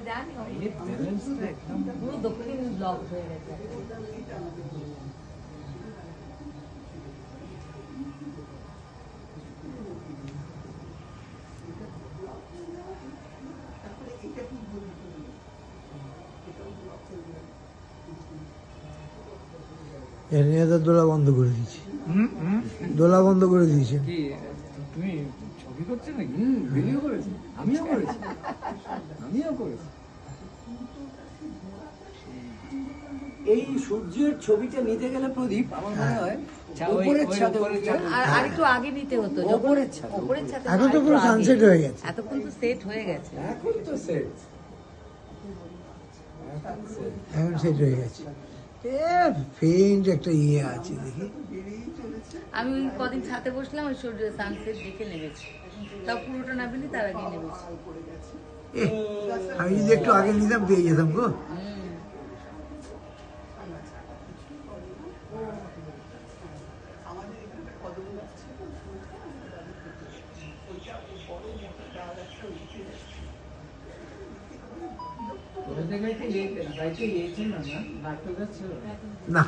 জানি পুরো দক্ষিণ ব্লক হয়ে গেছে। দোলা বন্ধ করে দিয়েছি, দোলা বন্ধ করে দিয়েছে। তুমি ছবি করছো নাকি? ভিডিও করেছি, আমিও করেছি। এই সূর্যের ছবিটা নিতে গেলে প্রদীপ আমার মনে হয় উপরের ছাদে, আর একটু আগে নিতে হতো, উপরের ছাদে। উপরের ছাদে। এখন তো পুরো সানসেট হয়ে গেছে, এতক্ষণ তো সেট হয়ে গেছে। এখন তো সেট, এখন সেট হয়ে গেছে। ফেইন্ট একটা ইয়ে আছে দেখি। আমি ওই কদিন ছাতে বসলাম, ওই সূর্য সানসেট দেখে নেমেছি, তাও পুরোটা না পেলি তার আগে নেমেছি। আমি যদি একটু আগে নিতাম পেয়ে যেতাম গো। না